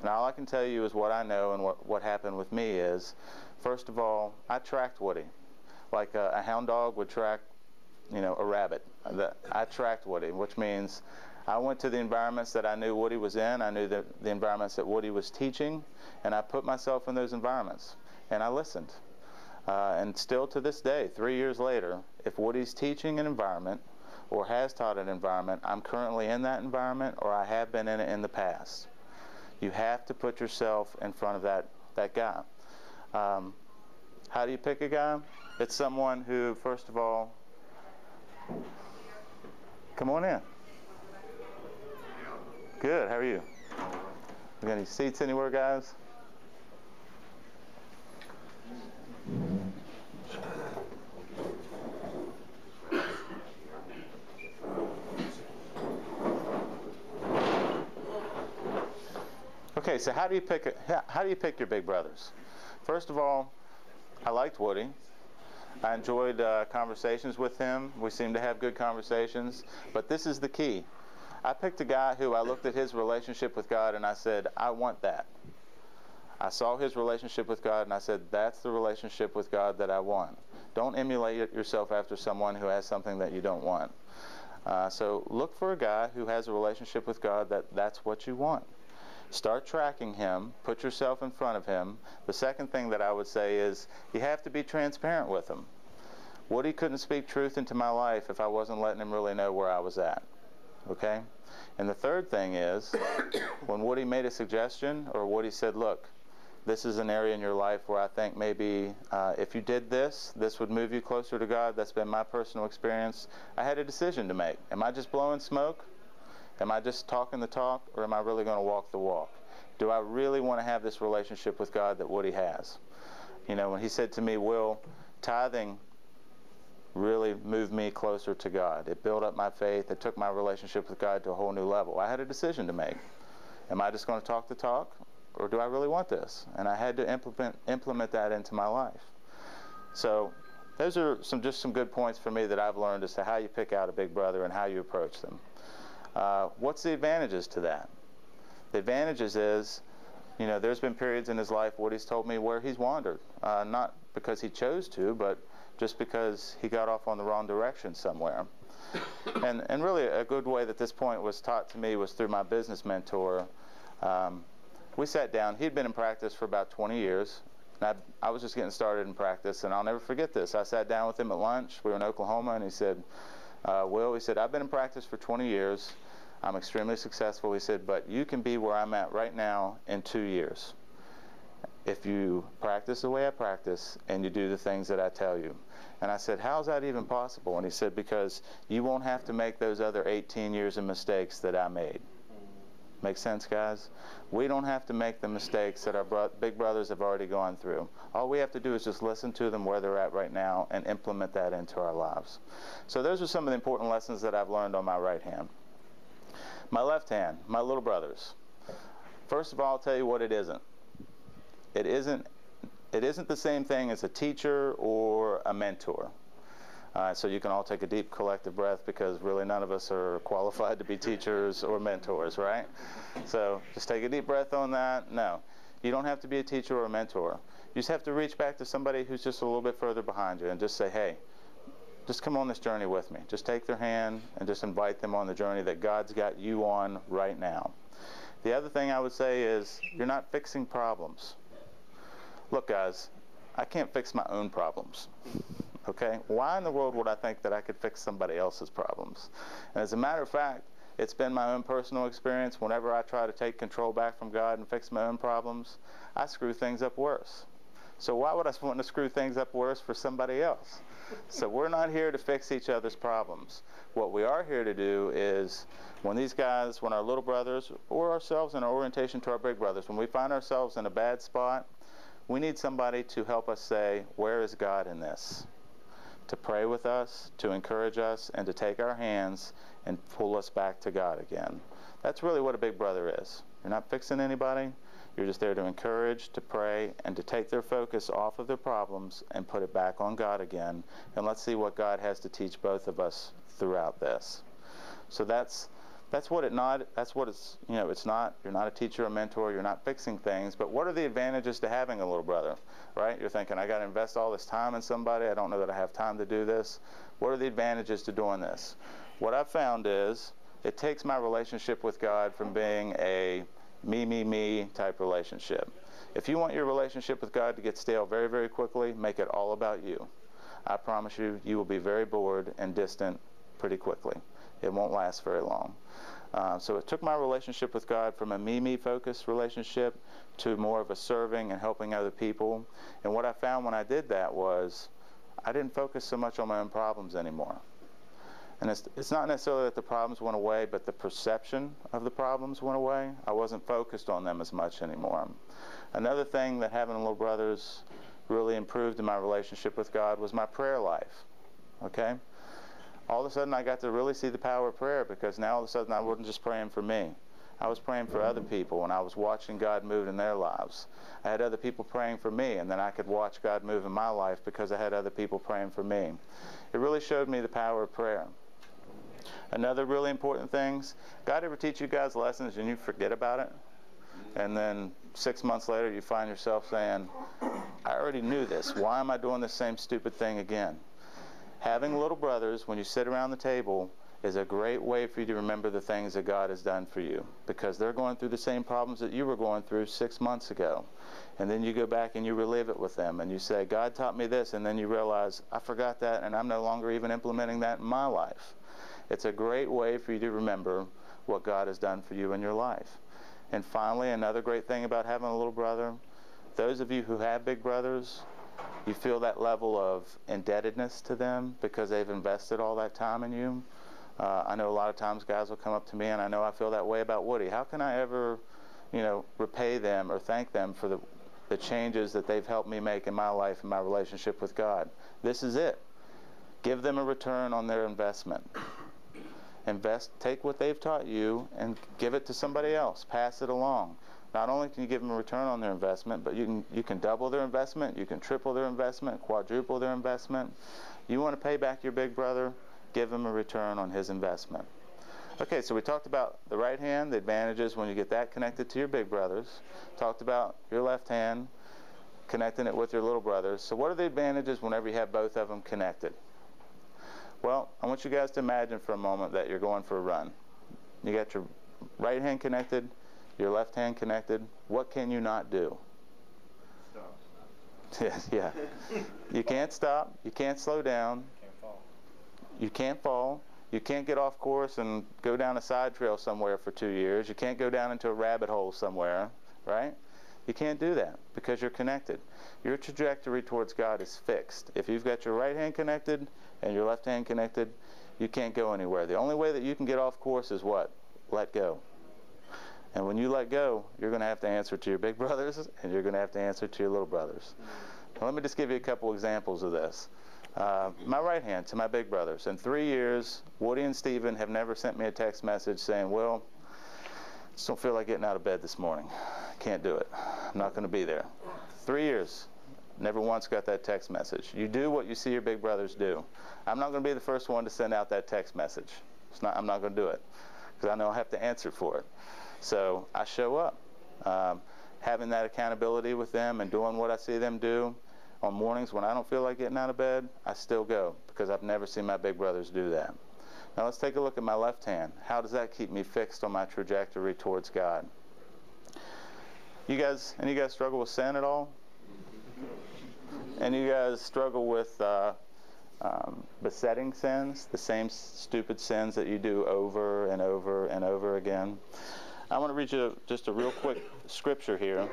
And all I can tell you is what I know, and what happened with me is, first of all, I tracked Woody. Like a hound dog would track, a rabbit. I tracked Woody, which means I went to the environments that I knew Woody was in. I knew the environments that Woody was teaching, and I put myself in those environments, and I listened. And still to this day, 3 years later, if Woody's teaching an environment or has taught an environment, I'm currently in that environment or I have been in it in the past. You have to put yourself in front of that guy. How do you pick a guy? It's someone who, first of all, come on in. Good, how are you? We got any seats anywhere, guys? Okay, so how do you pick your big brothers? First of all, I liked Woody. I enjoyed conversations with him. We seemed to have good conversations. But this is the key. I picked a guy who I looked at his relationship with God and I said, I want that. I saw his relationship with God and I said, that's the relationship with God that I want. Don't emulate yourself after someone who has something that you don't want. So look for a guy who has a relationship with God that's what you want. Start tracking him. Put yourself in front of him. The second thing that I would say is you have to be transparent with him. Woody couldn't speak truth into my life if I wasn't letting him really know where I was at. Okay? And the third thing is when Woody made a suggestion or Woody said, look, this is an area in your life where I think maybe if you did this, this would move you closer to God. That's been my personal experience. I had a decision to make. Am I just blowing smoke? Am I just talking the talk, or am I really going to walk the walk? Do I really want to have this relationship with God that Woody has? When he said to me, Will, tithing really moved me closer to God. It built up my faith. It took my relationship with God to a whole new level. I had a decision to make. Am I just going to talk the talk, or do I really want this? And I had to implement that into my life. So those are just some good points for me that I've learned as to how you pick out a big brother and how you approach them. What's the advantages to that? The advantages is, there's been periods in his life Woody's told me where he's wandered. Not because he chose to, but just because he got off on the wrong direction somewhere. And really a good way that this point was taught to me was through my business mentor. We sat down. He'd been in practice for about 20 years. And I was just getting started in practice, and I'll never forget this. I sat down with him at lunch. We were in Oklahoma, and he said, Will, he said, I've been in practice for 20 years. I'm extremely successful. He said, but you can be where I'm at right now in 2 years if you practice the way I practice and you do the things that I tell you. And I said, how is that even possible? And he said, because you won't have to make those other 18 years of mistakes that I made. Make sense, guys? We don't have to make the mistakes that our big brothers have already gone through. All we have to do is just listen to them where they're at right now and implement that into our lives. So those are some of the important lessons that I've learned on my right hand. My left hand, my little brothers. First of all, I'll tell you what it isn't. It isn't the same thing as a teacher or a mentor. So you can all take a deep collective breath, because really none of us are qualified to be teachers or mentors, right? So just take a deep breath on that. No, you don't have to be a teacher or a mentor. You just have to reach back to somebody who's just a little bit further behind you and just say, hey, just come on this journey with me. Just take their hand and just invite them on the journey that God's got you on right now. The other thing I would say is you're not fixing problems. Look, guys, I can't fix my own problems. Okay? Why in the world would I think that I could fix somebody else's problems? And as a matter of fact, it's been my own personal experience. Whenever I try to take control back from God and fix my own problems, I screw things up worse. So why would I want to screw things up worse for somebody else? So we're not here to fix each other's problems. What we are here to do is when our little brothers or ourselves in our orientation to our big brothers, when we find ourselves in a bad spot, we need somebody to help us say, where is God in this? To pray with us, to encourage us, and to take our hands and pull us back to God again. That's really what a big brother is. You're not fixing anybody. You're just there to encourage, to pray, and to take their focus off of their problems and put it back on God again. And let's see what God has to teach both of us throughout this. So that's That's what it's, it's not, you're not a teacher or mentor, you're not fixing things, but what are the advantages to having a little brother, right? You're thinking, I got to invest all this time in somebody, I don't know that I have time to do this. What are the advantages to doing this? What I've found is, it takes my relationship with God from being a me type relationship. If you want your relationship with God to get stale very, very quickly, make it all about you. I promise you, you will be very bored and distant pretty quickly. It won't last very long. So it took my relationship with God from a me focused relationship to more of a serving and helping other people. And what I found when I did that was I didn't focus so much on my own problems anymore. And it's not necessarily that the problems went away, but the perception of the problems went away. I wasn't focused on them as much anymore. Another thing that having little brothers really improved in my relationship with God was my prayer life. Okay? All of a sudden I got to really see the power of prayer, because now all of a sudden I wasn't just praying for me. I was praying for other people, and I was watching God move in their lives. I had other people praying for me, and then I could watch God move in my life because I had other people praying for me. It really showed me the power of prayer. Another really important thing, God ever teach you guys lessons and you forget about it? And then 6 months later you find yourself saying, I already knew this. Why am I doing the same stupid thing again? Having little brothers, when you sit around the table, is a great way for you to remember the things that God has done for you, because they're going through the same problems that you were going through 6 months ago. And then you go back and you relive it with them, and you say, God taught me this, and then you realize, I forgot that, and I'm no longer even implementing that in my life. It's a great way for you to remember what God has done for you in your life. And finally, another great thing about having a little brother, those of you who have big brothers, you feel that level of indebtedness to them because they've invested all that time in you. I know a lot of times guys will come up to me, and I know I feel that way about Woody. How can I ever, repay them or thank them for the changes that they've helped me make in my life and my relationship with God? This is it. Give them a return on their investment. Take what they've taught you and give it to somebody else. Pass it along. Not only can you give them a return on their investment, but you can double their investment, you can triple their investment, quadruple their investment. You want to pay back your big brother, give him a return on his investment. Okay, so we talked about the right hand, the advantages when you get that connected to your big brothers. Talked about your left hand, connecting it with your little brothers. So what are the advantages whenever you have both of them connected? Well, I want you guys to imagine for a moment that you're going for a run. You got your right hand connected, your left hand connected. What can you not do? Stop. Yeah. You can't stop. You can't slow down. Can't fall. You can't fall. You can't get off course and go down a side trail somewhere for 2 years. You can't go down into a rabbit hole somewhere, right? You can't do that because you're connected. Your trajectory towards God is fixed. If you've got your right hand connected and your left hand connected, you can't go anywhere. The only way that you can get off course is what? Let go. And when you let go, you're going to have to answer to your big brothers, and you're going to have to answer to your little brothers. Now, let me just give you a couple examples of this. My right hand to my big brothers. In 3 years, Woody and Stephen have never sent me a text message saying, Will, just don't feel like getting out of bed this morning. Can't do it. I'm not going to be there. 3 years. Never once got that text message. You do what you see your big brothers do. I'm not going to be the first one to send out that text message. I'm not going to do it because I know I have to answer for it. So I show up. Having that accountability with them and doing what I see them do on mornings when I don't feel like getting out of bed, I still go because I've never seen my big brothers do that. Now let's take a look at my left hand. How does that keep me fixed on my trajectory towards God? Any of you guys struggle with sin at all? And you guys struggle with besetting sins, the same stupid sins that you do over and over and over again? I want to read you just a real quick scripture here.